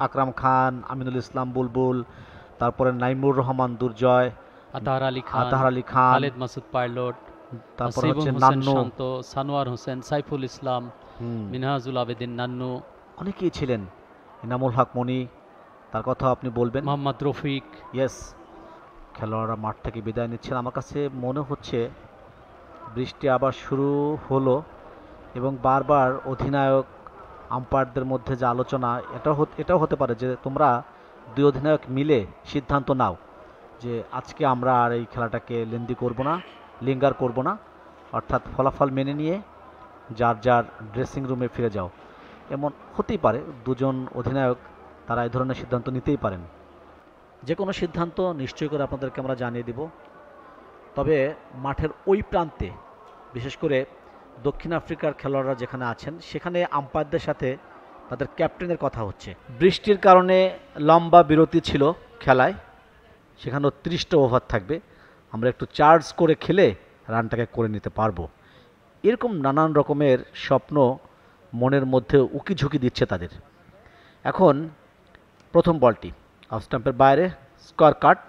আকরাম খান, আমিনুল ইসলাম বুলবুল, তারপরে নাইমুর রহমান দুর্জয়, আতাহার আলী খান, খালেদ মাসুদ পাইলট, তারপরে সিবুল হচ্ছে হোসেন নান্নু, শান্ত, সানোয়ার হোসেন, সাইফুল ইসলাম, মিনহাজুল আবেদিন নান্নু, অনেকেই ছিলেন। ইনামুল হক মনি, তার কথা আপনি বলবেন, মোহাম্মদ রফিক। ইয়েস, খেলোয়াড়রা মাঠ থেকে বিদায় নিচ্ছেন। আমার কাছে মনে হচ্ছে বৃষ্টি আবার শুরু হলো এবং বারবার অধিনায়ক আম্পায়ারদের মধ্যে যে আলোচনা, এটাও হতে পারে যে তোমরা 2 অধিনায়ক মিলে সিদ্ধান্ত নাও যে আজকে আমরা আর এই খেলাটাকে লিঙ্গার করব না, অর্থাৎ ফলাফল মেনে নিয়ে যার যার ড্রেসিং রুমে ফিরে যাও। এমন হতেই পারে, 2জন অধিনায়ক তারা এই ধরনের সিদ্ধান্ত নিতেই পারেন। যে কোনো সিদ্ধান্ত নিশ্চয় করে আপনাদেরকে আমরা জানিয়ে দিব। তবে মাঠের ওই প্রান্তে, বিশেষ করে দক্ষিণ আফ্রিকার খেলোয়াড়রা যেখানে আছেন, সেখানে আম্পায়ারদের সাথে তাদের ক্যাপ্টেনের কথা হচ্ছে। বৃষ্টির কারণে লম্বা বিরতি ছিল খেলায়, সেখানেও 30টা ওভার থাকবে। আমরা একটু চার্জ করে খেলে রানটাকে করে নিতে পারবো, এরকম নানান রকমের স্বপ্ন মনের মধ্যে উকি ঝুঁকি দিচ্ছে তাদের। এখন প্রথম বলটি অফ স্টাম্পের বাইরে, স্কোয়ার কাট,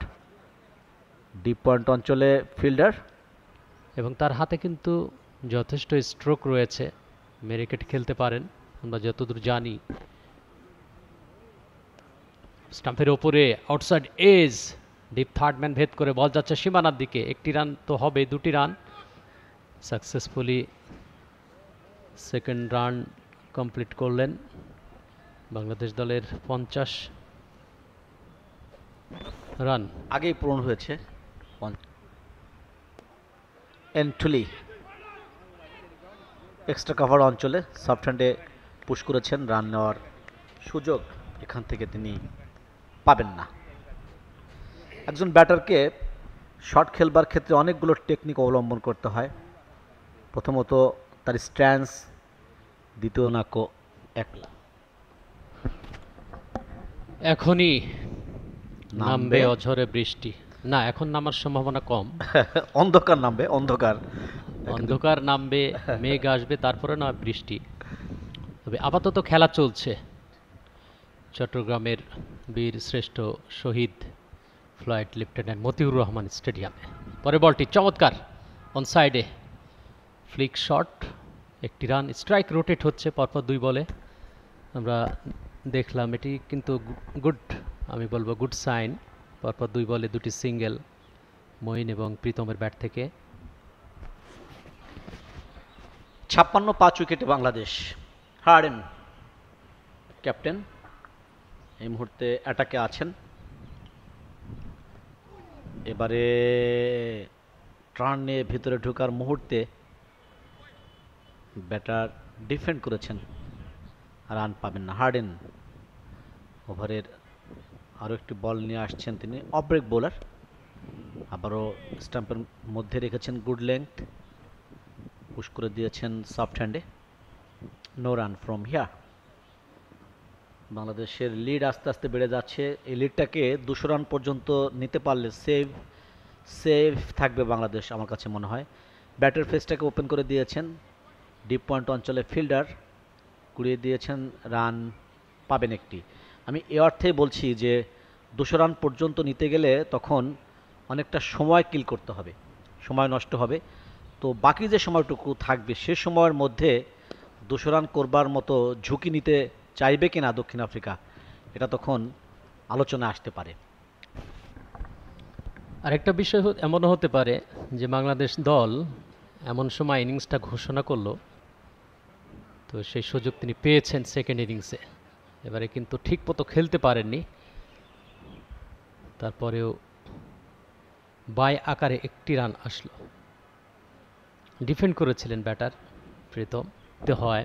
ডিপ পয়েন্ট অঞ্চলে ফিল্ডার, এবং তার হাতে কিন্তু যথেষ্ট স্ট্রোক রয়েছে, মেরিকেট খেলতে পারেন আমরা যতদূর জানি। স্টাম্পের ওপরে outside age, deep third man ভেদ করে বল যাচ্ছে সীমানার দিকে। 1টি রান তো হবে, 2টি run. Successfully second run complete করলেন বাংলাদেশ দলের। 50 রান আগেই পূরণ হয়েছে। এন্টুলি এক্সট্রা কভার অঞ্চলে সফট হ্যান্ডে পুশ করেছেন, রান নেওয়ার সুযোগ এখান থেকে তিনি পাবেন না। একজন ব্যাটারকে শট খেলবার ক্ষেত্রে অনেকগুলো টেকনিক অবলম্বন করতে হয়। প্রথমত তার স্ট্যান্স, দ্বিতীয় একলা এখনই নামবে নামবে অঝরে বৃষ্টি। না, এখন নামার সম্ভাবনা কম। অন্ধকার নামবে, অন্ধকার কিন্তু অন্ধকার নামবে, মেঘ আসবে, তারপরে না বৃষ্টি। তবে আপাতত খেলা চলছে চট্টগ্রামের বীর শ্রেষ্ঠ শহীদ ফ্লাইট লেফটেন্যান্ট মতিউর রহমান স্টেডিয়ামে। পরে বলটি চমৎকার অন সাইডে ফ্লিক শট, একটি রান, স্ট্রাইক রোটেট হচ্ছে পরপর 2 বলে। আমরা দেখলাম এটি কিন্তু গুড, আমি বলবো গুড সাইন। পরপর 2 বলে 2টি সিঙ্গেল মঈন এবং প্রীতমের ব্যাট থেকে। 56 উইকেটে বাংলাদেশ। হার্ডেন ক্যাপ্টেন এই মুহূর্তে অ্যাটাকে আছেন। এবারে টার্ন নিয়ে ভিতরে ঢোকার মুহূর্তে ব্যাটার ডিফেন্ড করেছেন, রান পাবেন না। হার্ডেন ওভারের আরও একটি বল নিয়ে আসছেন তিনি, অফ ব্রেক বোলার, আবারও স্টাম্পের মধ্যে রেখেছেন, গুড লেংথ, পুশ করে দিয়েছেন সফট হ্যান্ডে। No run from here. বাংলাদেশের লিড আস্তে আস্তে বেড়ে যাচ্ছে। এই লিডটাকে 200 রান পর্যন্ত নিতে পারলে সেভ থাকবে বাংলাদেশ আমার কাছে মনে হয়। ব্যাটের ফেসটাকে ওপেন করে দিয়েছেন, ডিপ পয়েন্ট অঞ্চলে ফিল্ডার কুড়িয়ে দিয়েছেন, রান পাবেন একটি। আমি এ অর্থেই বলছি যে 200 রান পর্যন্ত নিতে গেলে তখন অনেকটা সময় কিল করতে হবে, সময় নষ্ট হবে। তো বাকি যে সময়টুকু থাকবে সে সময়ের মধ্যে 200 রান করবার মতো ঝুঁকি নিতে চাইবে কিনা দক্ষিণ আফ্রিকা, এটা তখন আলোচনা আসতে পারে। আরেকটা বিষয় এমনও হতে পারে যে বাংলাদেশ দল এমন সময় ইনিংসটা ঘোষণা করলো, তো সেই সুযোগ তিনি পেয়েছেন সেকেন্ড ইনিংসে। এবারে কিন্তু ঠিক মতো খেলতে পারেননি, তারপরেও বাই আকারে একটি রান আসলো। ডিফেন্ড করেছিলেন ব্যাটার প্রীতম, হয়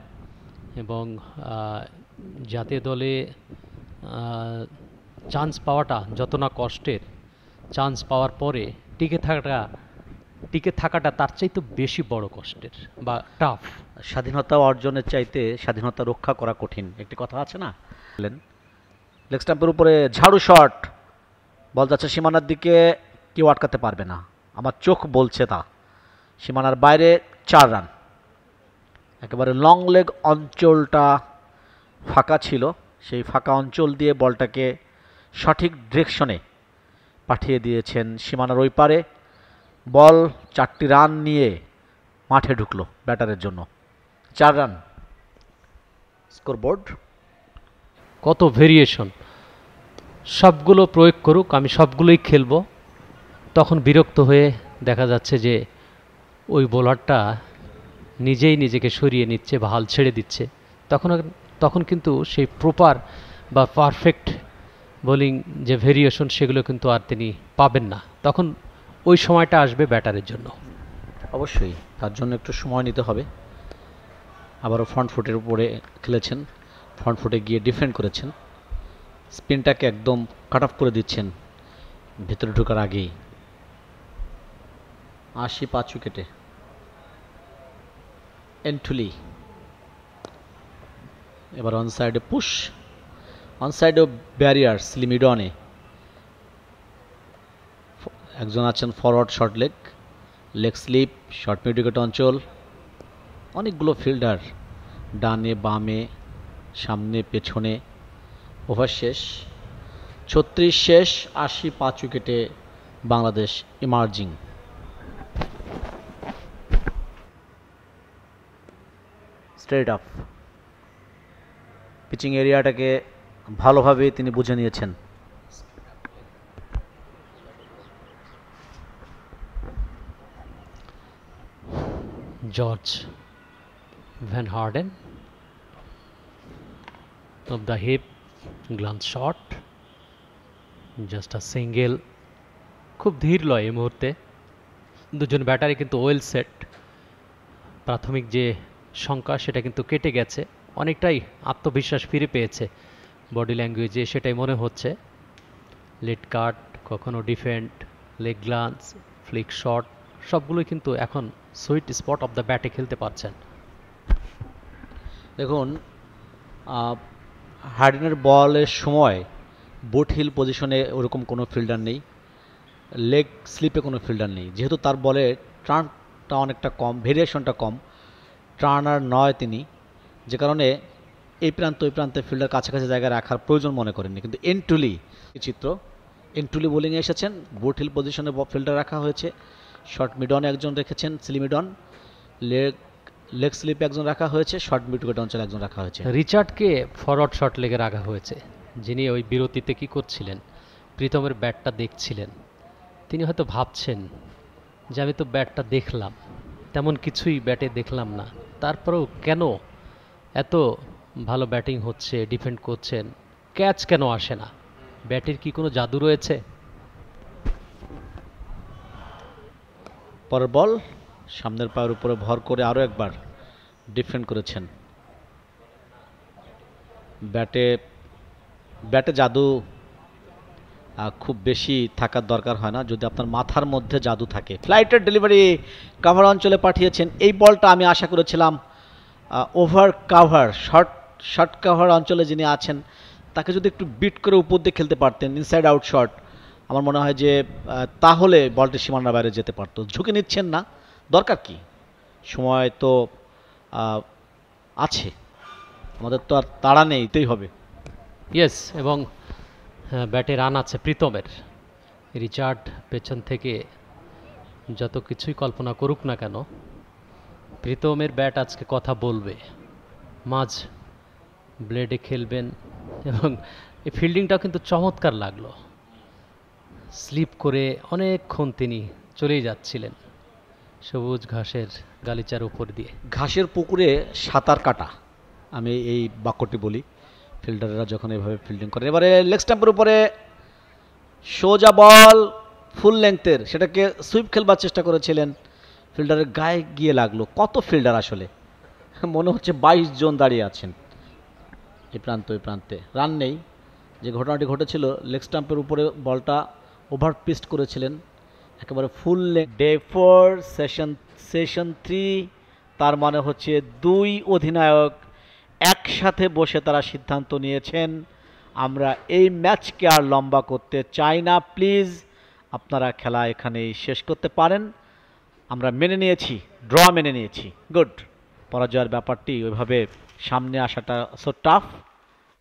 এবং জাতীয় দলে চান্স পাওয়াটা যত না কষ্টের, চান্স পাওয়ার পরে টিকে থাকাটা তার চাইতে বেশি বড় কষ্টের বা টাফ। স্বাধীনতা অর্জনের চাইতে স্বাধীনতা রক্ষা করা কঠিন, একটি কথা আছে না। লেগ স্টাম্পের উপরে ঝাড়ু শট, বল যাচ্ছে সীমানার দিকে, কেউ আটকাতে পারবে না, আমার চোখ বলছে তা। সীমানার বাইরে 4 রান। একেবারে লং লেগ অঞ্চলটা ফাঁকা ছিল, সেই ফাঁকা অঞ্চল দিয়ে বলটাকে সঠিক ডিরেকশনে পাঠিয়ে দিয়েছেন সীমানার ওই পারে। বল 4টি রান নিয়ে মাঠে ঢুকলো ব্যাটারের জন্য, 4 রান স্কোরবোর্ড। কত ভেরিয়েশন, সবগুলো প্রয়োগ করুক, আমি সবগুলোই খেলবো। তখন বিরক্ত হয়ে দেখা যাচ্ছে যে ওই বোলারটা নিজেই নিজেকে সরিয়ে নিচ্ছে বা হাল ছেড়ে দিচ্ছে। তখন কিন্তু সেই প্রপার বা পারফেক্ট বোলিং যে ভেরিয়েশন সেগুলো কিন্তু আর তিনি পাবেন না। তখন ওই সময়টা আসবে ব্যাটারের জন্য। অবশ্যই তার জন্য একটু সময় নিতে হবে। আবারও ফ্রন্ট ফুটের উপরে খেলেছেন, ফ্রন্ট ফুটে গিয়ে ডিফেন্ড করেছেন, স্পিনটাকে একদম কাট অফ করে দিচ্ছেন ভেতরে ঢোকার আগেই। 85 উইকেটে এন্টুলি। এবার অন সাইডে পুশ, অন সাইডে ব্যারিয়ার্স লিমিডনে একজন আছেন forward short leg slip, short mid wicket অঞ্চল, অনেকগুলো ফিল্ডার ডানে বামে সামনে পেছনে। ওভার শেষ, 36 শেষ, 85 উইকেটে Bangladesh emerging. Straight up, pitching এরিয়াটাকে ভালোভাবে তিনি বুঝে নিয়েছেন। George van Harden of the hip glance shot, just a single, খুব ধীর লয় এই মুহূর্তে। দুজন ব্যাটারি কিন্তু ওয়েল সেট, প্রাথমিক যে শঙ্কা সেটা কিন্তু কেটে গেছে, অনেকটাই আত্মবিশ্বাস ফিরে পেয়েছে বডি ল্যাঙ্গুয়েজে, সেটাই মনে হচ্ছে। লেট কাট, কখনো defend, leg glance, Flick shot, সবগুলোই কিন্তু এখন সুইট স্পট অফ দ্য ব্যাটে খেলতে পারছেন। দেখুন হার্ডিনের বলের সময় বুট হিল পজিশনে ওরকম কোনো ফিল্ডার নেই, লেগ স্লিপে কোনো ফিল্ডার নেই। যেহেতু তার বলে টার্নটা অনেকটা কম, ভেরিয়েশনটা কম, টার্নার নয় তিনি, যে কারণে এই প্রান্ত ওই প্রান্তে ফিল্ডার কাছাকাছি জায়গায় রাখার প্রয়োজন মনে করেননি। কিন্তু এন্টুলি চিত্র, এন্টুলি বোলিংয়ে এসেছেন, বুট হিল পজিশনে ফিল্ডার রাখা হয়েছে, শর্ট মিডনে একজন রেখেছেন স্লিমিডন, লেগ স্লিপে একজন রাখা হয়েছে, শর্ট মিড উইকেট অঞ্চলে একজন রাখা হয়েছে। রিচার্ডকে ফরওয়ার্ড শট লেগে রাখা হয়েছে, যিনি ওই বিরতিতে কি করছিলেন, প্রীতমের ব্যাটটা দেখছিলেন। তিনি হয়তো ভাবছেন যে আমি তো ব্যাটটা দেখলাম, তেমন কিছুই ব্যাটে দেখলাম না, তারপরেও কেন এত ভালো ব্যাটিং হচ্ছে, ডিফেন্ড করছেন, ক্যাচ কেন আসে না? ব্যাটের কি কোনো জাদু রয়েছে? পরের বল সামনের পায়ের উপরে ভর করে আরও একবার ডিফেন্ড করেছেন। ব্যাটে জাদু খুব বেশি থাকার দরকার হয় না, যদি আপনার মাথার মধ্যে জাদু থাকে। ফ্লাইটের ডেলিভারি কাভার অঞ্চলে পাঠিয়েছেন। এই বলটা আমি আশা করেছিলাম ওভার কাভার, শর্ট কাভার অঞ্চলে যিনি আছেন তাকে যদি একটু বিট করে উপর দিয়ে খেলতে পারতেন, ইনসাইড আউট শট, আমার মনে হয় যে তাহলে বলটি সীমানার বাইরে যেতে পারতো। ঝুঁকে নিচ্ছেন না, দরকার কি, সময় তো আছে, আমাদের তো আর তাড়া নেই, এটাই হবে। ইয়েস, এবং ব্যাটে রান আছে প্রীতমের। রিচার্ড পেছন থেকে যত কিছুই কল্পনা করুক না কেন, প্রীতমের ব্যাট আজকে কথা বলবে। মাঝ ব্লেডে খেলবেন, এবং এই ফিল্ডিংটাও কিন্তু চমৎকার লাগলো। স্লিপ করে অনেকক্ষণ তিনি চলেই যাচ্ছিলেন সবুজ ঘাসের গালিচার উপর দিয়ে। ঘাসের পুকুরে সাঁতার কাটা, আমি এই বাক্যটি বলি ফিল্ডাররা যখন এভাবে ফিল্ডিং করে। এবারে লেগ স্ট্যাম্পের উপরে সোজা বল, ফুল লেংথের, সেটাকে সুইপ খেলবার চেষ্টা করেছিলেন, ফিল্ডারের গায়ে গিয়ে লাগলো। কত ফিল্ডার আসলে, মনে হচ্ছে 22 জন দাঁড়িয়ে আছেন এই প্রান্ত ওই প্রান্তে, রান নেই। যে ঘটনাটি ঘটেছিল, লেগ স্টাম্পের উপরে বলটা ওভার পিস্ট করেছিলেন একেবারে ফুল লেগ। ডে 4 সেশন 3, তার মানে হচ্ছে 2 অধিনায়ক একসাথে বসে তারা সিদ্ধান্ত নিয়েছেন, আমরা এই ম্যাচকে আর লম্বা করতে চাই না, প্লিজ আপনারা খেলা এখানেই শেষ করতে পারেন। আমরা মেনে নিয়েছি, ড্র মেনে নিয়েছি, গুড। পরাজয়ের ব্যাপারটি ওইভাবে সামনে আসাটা so tough.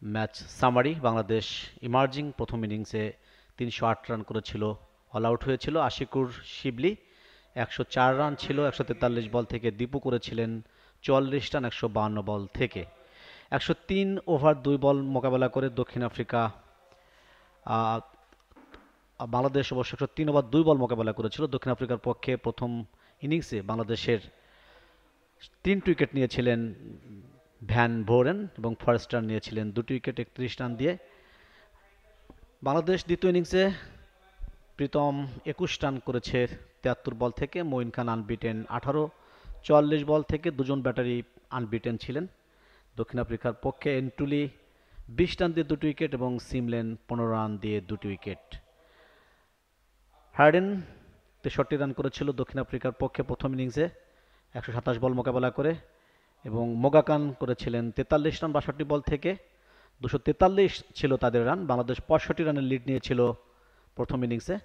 Match summary, Bangladesh emerging প্রথম ইনিংসে 308 রান করেছিল, অল আউট হয়েছিল আশিকুর শিবলি। 104 রান ছিল 143 বল থেকে। দীপু করেছিলেন 44 রান 152 বল থেকে। 103 ওভার 2 বল মোকাবেলা করে দক্ষিণ আফ্রিকা, বাংলাদেশ অবশ্য 103 ওভার 2 বল মোকাবেলা করেছিল। দক্ষিণ আফ্রিকার পক্ষে প্রথম ইনিংসে বাংলাদেশের 3 উইকেট নিয়েছিলেন ভ্যান ভোরেন, এবং ফরেস্টার নিয়েছিলেন 2 উইকেট 31 রান দিয়ে। বাংলাদেশ দ্বিতীয় ইনিংসে প্রীতম 21 রান করেছে 73 বল থেকে। মঈন খান আনবিটেন 18, 44 বল থেকে। দুজন ব্যাটারি আনবিটেন ছিলেন। দক্ষিণ আফ্রিকার পক্ষে এন্টুলি 20 রান দিয়ে 2 উইকেট, এবং সিমলেন 15 রান দিয়ে 2 উইকেট। হার্ডেন 63 রান করেছিল দক্ষিণ আফ্রিকার পক্ষে প্রথম ইনিংসে 127 বল মোকাবেলা করে, এবং মোগাকান করেছিলেন 43 রান 62 বল থেকে। 243 ছিল তাদের রান। বাংলাদেশ 65 রানের লিড নিয়েছিল প্রথম ইনিংসে।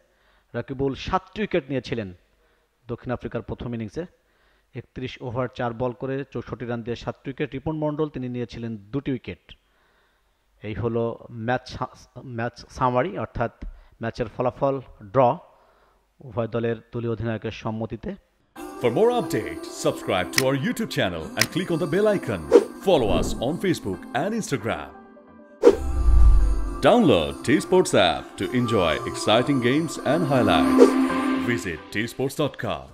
রাকিবুল 7 উইকেট নিয়েছিলেন দক্ষিণ আফ্রিকার প্রথম ইনিংসে, 31 ওভার 4 বল করে 64 রান দিয়ে 7 উইকেট। রিপন মণ্ডল তিনি নিয়েছিলেন 2 উইকেট। এই হলো ম্যাচ সামারি, অর্থাৎ ম্যাচের ফলাফল ড্র, উভয় দলের দলীয় অধিনায়কের সম্মতিতে। For more updates, subscribe to our YouTube channel and click on the bell icon. Follow us on Facebook and Instagram. Download T-Sports app to enjoy exciting games and highlights. Visit tsports.com.